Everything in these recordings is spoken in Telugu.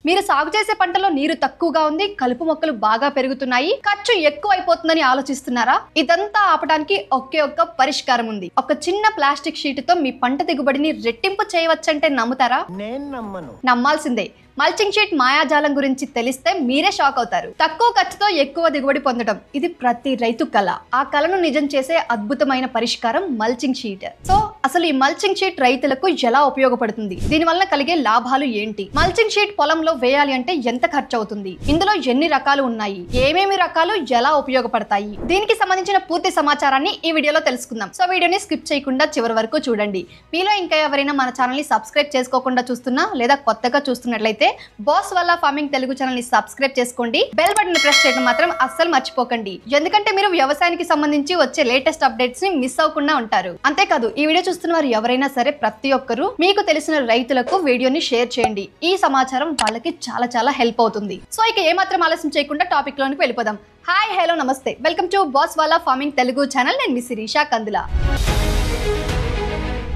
మీరు సాగు చేసే పంటలో నీరు తక్కువగా ఉంది, కలుపు మొక్కలు బాగా పెరుగుతున్నాయి, ఖర్చు ఎక్కువ అయిపోతుందని ఆలోచిస్తున్నారా? ఇదంతా ఆపడానికి ఒకే ఒక్క పరిష్కారం ఉంది. ఒక చిన్న ప్లాస్టిక్ షీట్ తో మీ పంట దిగుబడిని రెట్టింపు చేయవచ్చంటే నమ్ముతారా? నేను నమ్మను. నమ్మాల్సిందే. మల్చింగ్ షీట్ మాయాజాలం గురించి తెలిస్తే మీరే షాక్ అవుతారు. తక్కువ ఖర్చుతో ఎక్కువ దిగుబడి పొందడం, ఇది ప్రతి రైతు కళ. ఆ కళను నిజం చేసే అద్భుతమైన పరిష్కారం మల్చింగ్ షీట్. సో అసలు ఈ మల్చింగ్ షీట్ రైతులకు ఎలా ఉపయోగపడుతుంది, దీని వల్ల కలిగే లాభాలు ఏంటి, మల్చింగ్ షీట్ పొలంలో వేయాలి అంటే ఎంత ఖర్చు అవుతుంది, ఇందులో ఎన్ని రకాలు ఉన్నాయి, ఏమేమి రకాలు ఎలా ఉపయోగపడతాయి, దీనికి సంబంధించిన పూర్తి సమాచారాన్ని ఈ వీడియోలో తెలుసుకుందాం. సో వీడియోని స్కిప్ చేయకుండా చివరి వరకు చూడండి. మీలో ఇంకా ఎవరైనా మన ఛానల్ ని సబ్స్క్రైబ్ చేసుకోకుండా చూస్తున్నా లేదా కొత్తగా చూస్తున్నట్లయితే బాస్ వల్ల ఫార్మింగ్ తెలుగు ఛానల్ ని సబ్స్క్రైబ్ చేసుకోండి. బెల్ బటన్ ప్రెస్ చేయడం మాత్రం అస్సలు మర్చిపోకండి, ఎందుకంటే మీరు వ్యవసాయానికి సంబంధించి వచ్చే లేటెస్ట్ అప్డేట్స్ ని మిస్ అవ్వకుండా ఉంటారు. అంతేకాదు ఈ వీడియో చూస్తున్న వారు ఎవరైనా సరే ప్రతి ఒక్కరూ మీకు తెలిసిన రైతులకు వీడియోని షేర్ చేయండి. ఈ సమాచారం వాళ్ళకి చాలా చాలా హెల్ప్ అవుతుంది. సో ఇక ఏమాత్రం ఆలస్యం చేయకుండా టాపిక్ లోనికి వెళ్ళిపోదాం. హాయ్ హలో నమస్తే, వెల్కమ్ టు బాస్ వల్ల ఫార్మింగ్ తెలుగు ఛానల్. నేను మీ శిరీష కందుల.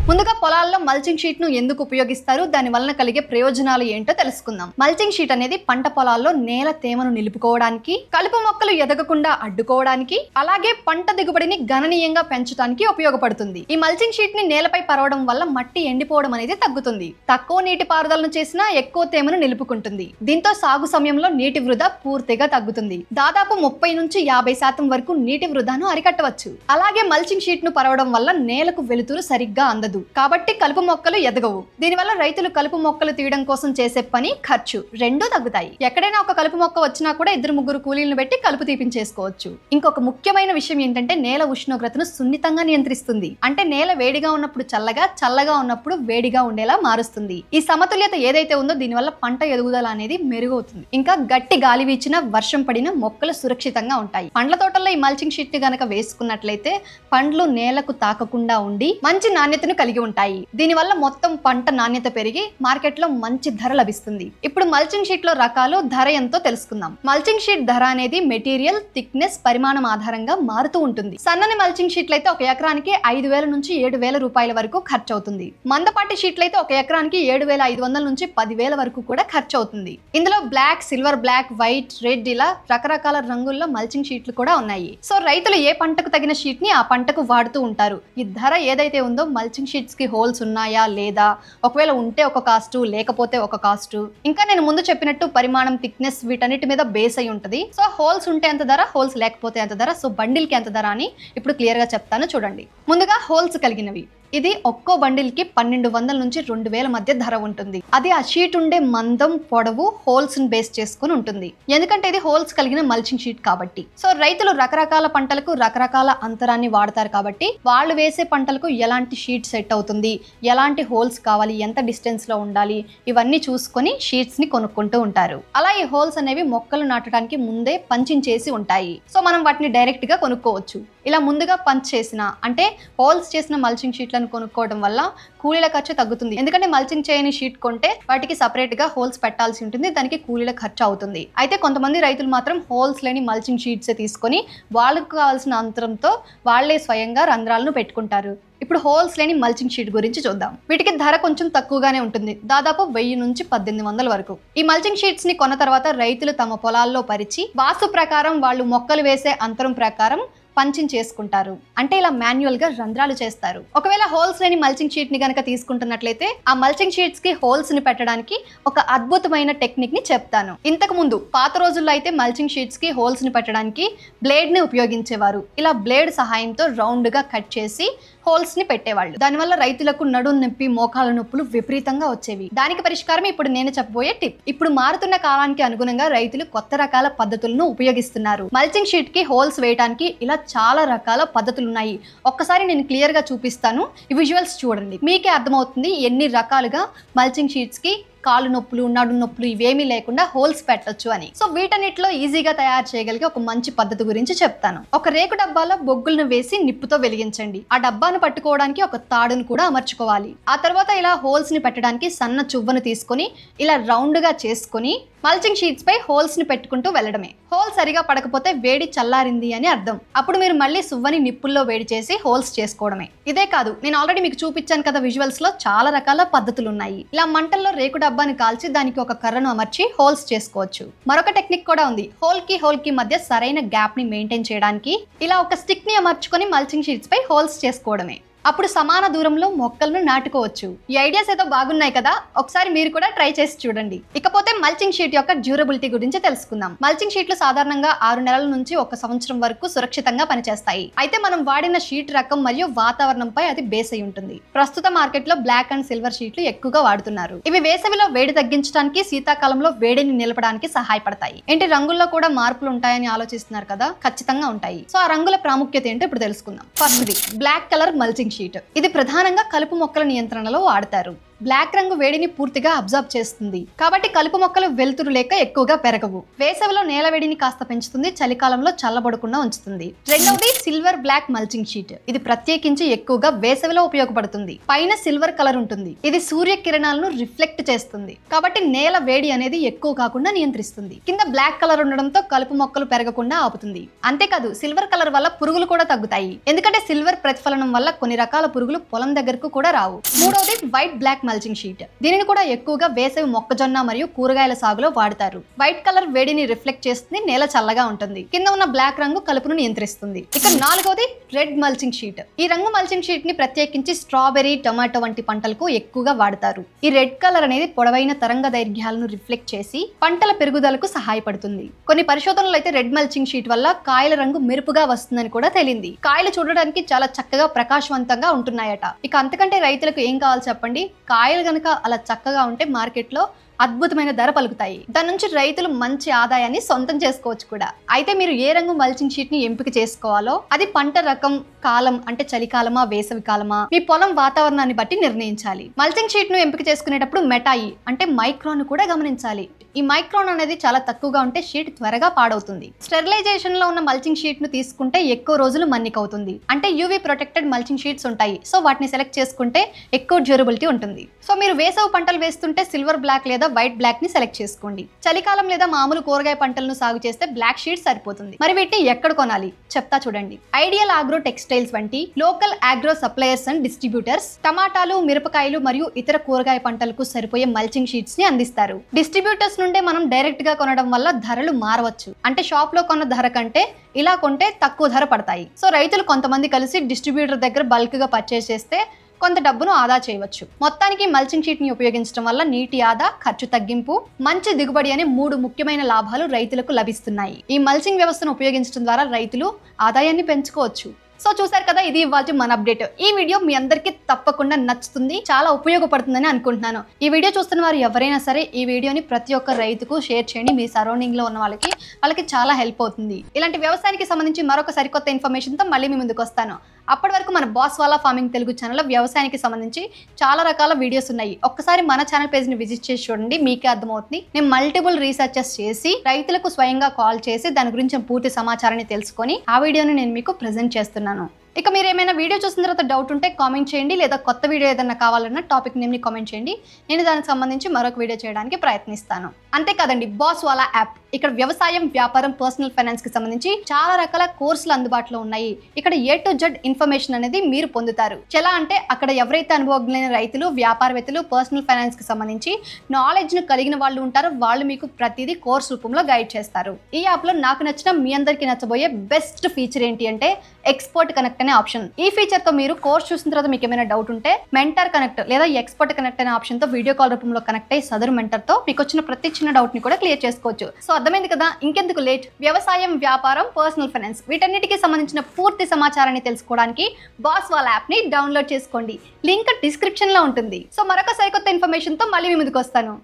ముందుగా పొలాల్లో మల్చింగ్ షీట్ ను ఎందుకు ఉపయోగిస్తారు, దాని వలన కలిగే ప్రయోజనాలు ఏంటో తెలుసుకుందాం. మల్చింగ్ షీట్ అనేది పంట పొలాల్లో నేల తేమను నిలుపుకోవడానికి, కలుపు మొక్కలు ఎదగకుండా అడ్డుకోవడానికి, అలాగే పంట దిగుబడిని గణనీయంగా పెంచడానికి ఉపయోగపడుతుంది. ఈ మల్చింగ్ షీట్ ని నేలపై పరవడం వల్ల మట్టి ఎండిపోవడం అనేది తగ్గుతుంది. తక్కువ నీటి పారుదలను చేసినా ఎక్కువ తేమను నిలుపుకుంటుంది. దీంతో సాగు సమయంలో నీటి వృధా పూర్తిగా తగ్గుతుంది. దాదాపు 30 నుంచి 50% వరకు నీటి వృధాను అరికట్టవచ్చు. అలాగే మల్చింగ్ షీట్ ను పరవడం వల్ల నేలకు వెలుతురు సరిగ్గా అందదు, కాబట్టి కలుపు మొక్కలు ఎదగవు. దీనివల్ల రైతులు కలుపు మొక్కలు తీయడం కోసం చేసే పని, ఖర్చు రెండూ తగ్గుతాయి. ఎక్కడైనా ఒక కలుపు మొక్క వచ్చినా కూడా 2-3 కూలీలను పెట్టి కలుపు తీపించేసుకోవచ్చు. ఇంకొక ముఖ్యమైన విషయం ఏంటంటే నేల ఉష్ణోగ్రతను సున్నితంగా నియంత్రిస్తుంది. అంటే నేల వేడిగా ఉన్నప్పుడు చల్లగా, చల్లగా ఉన్నప్పుడు వేడిగా ఉండేలా మారుస్తుంది. ఈ సమతుల్యత ఏదైతే ఉందో దీనివల్ల పంట ఎదుగుదల అనేది మెరుగవుతుంది. ఇంకా గట్టి గాలి వీచినా, వర్షం పడినా మొక్కలు సురక్షితంగా ఉంటాయి. పండ్ల తోటల్లో ఈ మల్చింగ్ షీట్ ని గనక వేసుకున్నట్లయితే పండ్లు నేలకు తాకకుండా ఉండి మంచి నాణ్యతను కలిగి ఉంటాయి. దీనివల్ల మొత్తం పంట నాణ్యత పెరిగి మార్కెట్ లో మంచి ధర లభిస్తుంది. ఇప్పుడు మల్చింగ్ షీట్ లో రకాలు, ధర ఎంతో తెలుసుకుందాం. మల్చింగ్ షీట్ ధర అనేది మెటీరియల్, థిక్నెస్, పరిమాణం ఆధారంగా మారుతూ ఉంటుంది. సన్నని మల్చింగ్ షీట్లు అయితే 1 ఎకరానికి 5,000 నుంచి 7,000 రూపాయల వరకు ఖర్చు అవుతుంది. మందపాటి షీట్లు అయితే 1 ఎకరానికి 7,500 నుంచి 10,000 వరకు కూడా ఖర్చు అవుతుంది. ఇందులో black, silver black, white, red ఇలా రకరకాల రంగుల్లో మల్చింగ్ షీట్లు కూడా ఉన్నాయి. సో రైతులు ఏ పంటకు తగిన షీట్ ని ఆ పంటకు వాడుతూ ఉంటారు. ఈ ధర ఏదైతే ఉందో మల్చింగ్ షీట్స్ కి హోల్స్ ఉన్నాయా లేదా, ఒకవేళ ఉంటే ఒక కాస్ట్, లేకపోతే ఒక కాస్ట్, ఇంకా నేను ముందు చెప్పినట్టు పరిమాణం, థిక్నెస్ వీటన్నిటి మీద బేస్ అయి ఉంటుంది. సో హోల్స్ ఉంటే ఎంత ధర, హోల్స్ లేకపోతే ఎంత ధర, సో బండిల్ కి ఎంత ధర అని ఇప్పుడు క్లియర్ గా చెప్తాను చూడండి. ముందుగా హోల్స్ కలిగినవి, ఇది ఒక్కో బండిల్ కి 1,200 నుంచి 2,000 మధ్య ధర ఉంటుంది. అది ఆ షీట్ ఉండే మందం, పొడవు, హోల్స్ ని బేస్ చేసుకుని ఉంటుంది. ఎందుకంటే ఇది హోల్స్ కలిగిన మల్చింగ్ షీట్ కాబట్టి. సో రైతులు రకరకాల పంటలకు రకరకాల అంతరాన్ని వాడతారు కాబట్టి వాళ్ళు వేసే పంటలకు ఎలాంటి షీట్ సెట్ అవుతుంది, ఎలాంటి హోల్స్ కావాలి, ఎంత డిస్టెన్స్ లో ఉండాలి, ఇవన్నీ చూసుకొని షీట్స్ ని కొనుక్కుంటూ ఉంటారు. అలా ఈ హోల్స్ అనేవి మొక్కలు నాటడానికి ముందే పంచింగ్ చేసి ఉంటాయి. సో మనం వాటిని డైరెక్ట్ గా కొనుక్కోవచ్చు. ఇలా ముందుగా పంచ్ చేసిన, అంటే హోల్స్ చేసిన మల్చింగ్ షీట్లను కొనుక్కోవడం వల్ల కూలీల ఖర్చు తగ్గుతుంది. ఎందుకంటే మల్చింగ్ చేయని షీట్ కొంటే వాటికి సపరేట్ గా హోల్స్ పెట్టాల్సి ఉంటుంది, దానికి కూలీల ఖర్చు అవుతుంది. అయితే కొంతమంది రైతులు మాత్రం హోల్స్ లేని మల్చింగ్ షీట్స్ తీసుకొని వాళ్ళకు కావాల్సిన అంతరంతో వాళ్లే స్వయంగా రంధ్రాలను పెట్టుకుంటారు. ఇప్పుడు హోల్స్ లేని మల్చింగ్ షీట్ గురించి చూద్దాం. వీటికి ధర కొంచెం తక్కువగానే ఉంటుంది, దాదాపు 1000 నుంచి 1800 వరకు. ఈ మల్చింగ్ షీట్స్ ని కొన్న తర్వాత రైతులు తమ పొలాల్లో పరిచి వాస్తు ప్రకారం వాళ్ళు మొక్కలు వేసే అంతరం ప్రకారం పంచింగ్ చేసుకుంటారు. అంటే ఇలా మాన్యువల్ గా రంధ్రాలు చేస్తారు. ఒకవేళ హోల్స్ లేని మల్చింగ్ షీట్ ని గనక తీసుకుంటున్నట్లయితే ఆ మల్చింగ్ షీట్స్ కి హోల్స్ ని పెట్టడానికి ఒక అద్భుతమైన టెక్నిక్ ని చెప్తాను. ఇంతకు ముందు పాత రోజుల్లో అయితే మల్చింగ్ షీట్స్ కి హోల్స్ ని పెట్టడానికి బ్లేడ్ ని ఉపయోగించేవారు. ఇలా బ్లేడ్ సహాయంతో రౌండ్ గా కట్ చేసి హోల్స్ ని పెట్టేవాళ్ళు. దానివల్ల రైతులకు నడుం నొప్పి, మోకాల నొప్పులు విపరీతంగా వచ్చేవి. దానికి పరిష్కారం ఇప్పుడు నేను చెప్పబోయే టిప్. ఇప్పుడు మారుతున్న కాలానికి అనుగుణంగా రైతులు కొత్త రకాల పద్ధతులను ఉపయోగిస్తున్నారు. మల్చింగ్ షీట్ కి హోల్స్ వేయడానికి ఇలా చాలా రకాల పద్ధతులు ఉన్నాయి. ఒక్కసారి నేను క్లియర్ గా చూపిస్తాను, ఈ విజువల్స్ చూడండి, మీకే అర్థమవుతుంది ఎన్ని రకాలుగా మల్చింగ్ షీట్స్ కి కాలు నొప్పులు, నడు నొప్పులు ఇవేమీ లేకుండా హోల్స్ పెట్టొచ్చు అని. సో వీటన్నిటిలో ఈజీగా తయారు చేయగలిగే ఒక మంచి పద్ధతి గురించి చెప్తాను. ఒక రేకు డబ్బాలో బొగ్గులను వేసి నిప్పుతో వెలిగించండి. ఆ డబ్బాను పట్టుకోవడానికి ఒక తాడును కూడా అమర్చుకోవాలి. ఆ తర్వాత ఇలా హోల్స్ ని పెట్టడానికి సన్న చువ్వను తీసుకొని ఇలా రౌండ్ గా చేసుకొని మల్చింగ్ షీట్స్ పై హోల్స్ ని పెట్టుకుంటూ వెళ్ళడమే. హోల్ సరిగా పడకపోతే వేడి చల్లారింది అని అర్థం. అప్పుడు మీరు మళ్ళీ సువ్వని నిప్పుల్లో వేడి చేసి హోల్స్ చేసుకోవడమే. ఇదే కాదు, నేను ఆల్రెడీ మీకు చూపించాను కదా విజువల్స్ లో చాలా రకాల పద్ధతులు ఉన్నాయి. ఇలా మంటల్లో రేకు డబ్బాని కాల్చి దానికి ఒక కర్రను అమర్చి హోల్స్ చేసుకోవచ్చు. మరొక టెక్నిక్ కూడా ఉంది. హోల్ కి మధ్య సరైన గ్యాప్ ని మెయింటైన్ చేయడానికి ఇలా ఒక స్టిక్ ని అమర్చుకొని మల్చింగ్ షీట్స్ పై హోల్స్ చేసుకోవడమే. అప్పుడు సమాన దూరంలో మొక్కలను నాటుకోవచ్చు. ఈ ఐడియాస్ ఏదో బాగున్నాయి కదా, ఒకసారి మీరు కూడా ట్రై చేసి చూడండి. ఇకపోతే మల్చింగ్ షీట్ యొక్క డ్యూరబిలిటీ గురించి తెలుసుకుందాం. మల్చింగ్ షీట్లు సాధారణంగా 6 నెలల నుంచి 1 సంవత్సరం వరకు సురక్షితంగా పనిచేస్తాయి. అయితే మనం వాడిన షీట్ రకం మరియు వాతావరణంపై అది బేస్ అయి ఉంటుంది. ప్రస్తుత మార్కెట్ లో బ్లాక్ అండ్ సిల్వర్ షీట్లు ఎక్కువగా వాడుతున్నారు. ఇవి వేసవిలో వేడి తగ్గించడానికి, శీతాకాలంలో వేడిని నిలపడానికి సహాయపడతాయి. ఏంటి రంగుల్లో కూడా మార్పులు ఉంటాయని ఆలోచిస్తున్నారు కదా, ఖచ్చితంగా ఉంటాయి. సో ఆ రంగుల ప్రాముఖ్యత ఏంటో ఇప్పుడు తెలుసుకుందాం. ఫస్ట్ది బ్లాక్ కలర్ మల్చింగ్ షీట్. ఇది ప్రధానంగా కలుపు మొక్కల నియంత్రణలో వాడతారు. బ్లాక్ రంగు వేడిని పూర్తిగా అబ్జర్వ్ చేస్తుంది, కాబట్టి కలుపు మొక్కలు వెలుతురు లేక ఎక్కువగా పెరగవు. వేసవిలో నేల వేడిని కాస్త పెంచుతుంది, చలికాలంలో చల్లబడకుండా ఉంచుతుంది. రెండవది సిల్వర్ బ్లాక్ మల్చింగ్ షీట్. ఇది ప్రత్యేకించి ఎక్కువగా వేసవిలో ఉపయోగపడుతుంది. పైన సిల్వర్ కలర్ ఉంటుంది. ఇది సూర్య కిరణాలను రిఫ్లెక్ట్ చేస్తుంది, కాబట్టి నేల వేడి అనేది ఎక్కువ కాకుండా నియంత్రిస్తుంది. కింద బ్లాక్ కలర్ ఉండడంతో కలుపు మొక్కలు పెరగకుండా ఆపుతుంది. అంతేకాదు సిల్వర్ కలర్ వల్ల పురుగులు కూడా తగ్గుతాయి, ఎందుకంటే సిల్వర్ ప్రతిఫలనం వల్ల కొన్ని రకాల పురుగులు పొలం దగ్గరకు కూడా రావు. మూడవది వైట్ బ్లాక్ మల్చింగ్ షీట్. దీనిని కూడా ఎక్కువగా వేసవి మొక్కజొన్న మరియు కూరగాయల సాగులో వాడతారు. వైట్ కలర్ వేడిని రిఫ్లెక్ట్ చేస్తుంది, నేల చల్లగా ఉంటుంది. కింద ఉన్న బ్లాక్ రంగు కలుపును నియంత్రిస్తుంది. ఇక నాలుగవది రెడ్ మల్చింగ్ షీట్. ఈ రంగు మల్చింగ్ షీట్ ని ప్రత్యేకించి స్ట్రాబెర్రీ, టొమాటో వంటి పంటలకు ఎక్కువగా వాడతారు. ఈ రెడ్ కలర్ అనేది పొడవైన తరంగ దైర్ఘ్యాలను రిఫ్లెక్ట్ చేసి పంటల పెరుగుదలకు సహాయపడుతుంది. కొన్ని పరిశోధనలు అయితే రెడ్ మల్చింగ్ షీట్ వల్ల కాయల రంగు మెరుపుగా వస్తుందని కూడా తేలింది. కాయలు చూడడానికి చాలా చక్కగా ప్రకాశవంతంగా ఉంటున్నాయట. ఇక అంతకంటే రైతులకు ఏం కావాలి చెప్పండి? కాయలు గనక అలా చక్కగా ఉంటే మార్కెట్లో అద్భుతమైన ధర పలుకుతాయి. దాని నుంచి రైతులు మంచి ఆదాయాన్ని సొంతం చేసుకోవచ్చు కూడా. అయితే మీరు ఏ రంగు మల్చింగ్ షీట్ ని ఎంపిక చేసుకోవాలో అది పంట రకం, కాలం అంటే చలికాలమా వేసవి కాలమా, మీ పొలం వాతావరణాన్ని బట్టి నిర్ణయించాలి. మల్చింగ్ షీట్ ను ఎంపిక చేసుకునేటప్పుడు మెటాయి అంటే మైక్రాన్ కూడా గమనించాలి. ఈ మైక్రాన్ అనేది చాలా తక్కువగా ఉంటే షీట్ త్వరగా పాడవుతుంది. స్టెరిలైజేషన్ లో ఉన్న మల్చింగ్ షీట్ ను తీసుకుంటే ఎక్కువ రోజులు మన్నికవుతుంది. అంటే యూవీ ప్రొటెక్టెడ్ మల్చింగ్ షీట్స్ ఉంటాయి. సో వాటిని సెలెక్ట్ చేసుకుంటే ఎక్కువ డ్యూరబిలిటీ ఉంటుంది. సో మీరు వేసవి పంటలు వేస్తుంటే సిల్వర్ బ్లాక్ లేదా వైట్ బ్లాక్ ని సెలెక్ట్ చేసుకోండి. చలికాలం లేదా మామూలు కూరగాయ పంటలను సాగు చేస్తే బ్లాక్ షీట్ సరిపోతుంది. మరి వీటిని ఎక్కడ కొనాలి చెప్తా చూడండి. ఐడియల్ ఆగ్రో టెక్స్టైల్స్ వంటి local agro suppliers and distributors టమాటాలు, మిరపకాయలు మరియు ఇతర కూరగాయ పంటలకు సరిపోయే మల్చింగ్ షీట్స్ ని అందిస్తారు. డిస్ట్రిబ్యూటర్స్ నుండే మనం డైరెక్ట్ గా కొనడం వల్ల ధరలు మారవచ్చు. అంటే షాప్ లో కొన్న ధర కంటే ఇలా కొంటే తక్కువ ధర పడతాయి. సో రైతులు కొంతమంది కలిసి డిస్ట్రిబ్యూటర్ దగ్గర బల్క్ గా పర్చేస్ చేస్తే కొంత డబ్బును ఆదా చేయవచ్చు. మొత్తానికి మల్చింగ్ షీట్ ని ఉపయోగించడం వల్ల నీటి ఆదా, ఖర్చు తగ్గింపు, మంచి దిగుబడి అనే 3 ముఖ్యమైన లాభాలు రైతులకు లభిస్తున్నాయి. ఈ మల్చింగ్ వ్యవస్థను ఉపయోగించడం ద్వారా రైతులు ఆదాయాన్ని పెంచుకోవచ్చు. సో చూసారు కదా, ఇది ఇవాల్టి మన అప్డేట్. ఈ వీడియో మీ అందరికీ తప్పకుండా నచ్చుతుంది, చాలా ఉపయోగపడుతుందని అనుకుంటున్నాను. ఈ వీడియో చూస్తున్న వారు ఎవరైనా సరే ఈ వీడియోని ప్రతి ఒక్క రైతుకు షేర్ చేయండి. మీ సరౌండింగ్ లో ఉన్న వాళ్ళకి చాలా హెల్ప్ అవుతుంది. ఇలాంటి వ్యవసాయానికి సంబంధించి మరొక సరికొత్త ఇన్ఫర్మేషన్ తో మళ్ళీ మీ ముందుకు వస్తాను. అప్పటి వరకు మన బాస్ వాలా ఫార్మింగ్ తెలుగు ఛానల్లో వ్యవసాయానికి సంబంధించి చాలా రకాల వీడియోస్ ఉన్నాయి. ఒక్కసారి మన ఛానల్ పేజ్ ని విజిట్ చేసి చూడండి, మీకే అర్థమవుతుంది. నేను మల్టిపుల్ రీసెర్చెస్ చేసి రైతులకు స్వయంగా కాల్ చేసి దాని గురించి పూర్తి సమాచారాన్ని తెలుసుకొని ఆ వీడియోని నేను మీకు ప్రెజెంట్ చేస్తున్నాను. ఇక మీరు ఏమైనా వీడియో చూసిన తర్వాత డౌట్ ఉంటే కామెంట్ చేయండి, లేదా కొత్త వీడియో ఏదైనా కావాలన్నా టాపిక్ నేమ్ని కామెంట్ చేయండి. నేను దానికి సంబంధించి మరొక వీడియో చేయడానికి ప్రయత్నిస్తాను. అంతేకాదండి, బాస్ వాలా యాప్ ఇక్కడ వ్యవసాయం, వ్యాపారం, పర్సనల్ ఫైనాన్స్ కి సంబంధించి చాలా రకాల కోర్సులు అందుబాటులో ఉన్నాయి. ఇక్కడ A to Z ఇన్ఫర్మేషన్ అనేది మీరు పొందుతారు. ఎలా అంటే అక్కడ ఎవరైతే అనుభవజ్ఞులైన రైతులు, వ్యాపారవేత్తలు, పర్సనల్ ఫైనాన్స్ కి సంబంధించి నాలెడ్జ్ ను కలిగిన వాళ్ళు ఉంటారు. వాళ్ళు మీకు ప్రతిదీ కోర్స్ రూపంలో గైడ్ చేస్తారు. ఈ యాప్ లో నాకు నచ్చిన, మీ అందరికి నచ్చబోయే బెస్ట్ ఫీచర్ ఏంటి అంటే ఎక్స్పర్ట్ కనెక్ట్ అనే ఆప్షన్. ఈ ఫీచర్ తో మీరు కోర్స్ చూసిన తర్వాత మీకు ఏమైనా డౌట్ ఉంటే మెంటర్ కనెక్ట్ లేదా ఎక్స్పర్ట్ కనెక్ట్ అనే ఆప్షన్ తో వీడియో కాల్ రూపంలో కనెక్ట్ అయ్యి సదరు మెంటర్ తో మీకు వచ్చిన ప్రతి చిన్న డౌట్ ని కూడా క్లియర్ చేసుకోవచ్చు. సో అర్థమైంది కదా, ఇంకెందుకు లేట్. వ్యవసాయం, వ్యాపారం, పర్సనల్ ఫైనాన్స్ వీటన్నిటికీ సంబంధించిన పూర్తి సమాచారాన్ని తెలుసుకోవడానికి బాస్ వాలా యాప్ ని డౌన్లోడ్ చేసుకోండి. లింక్ డిస్క్రిప్షన్ లో ఉంటుంది. సో మరొక సరికొత్త ఇన్ఫర్మేషన్ తో మళ్ళీ మీ ముందుకు వస్తాను.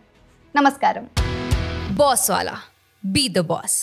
నమస్కారం. బాస్ వాలా, బీ ద బాస్.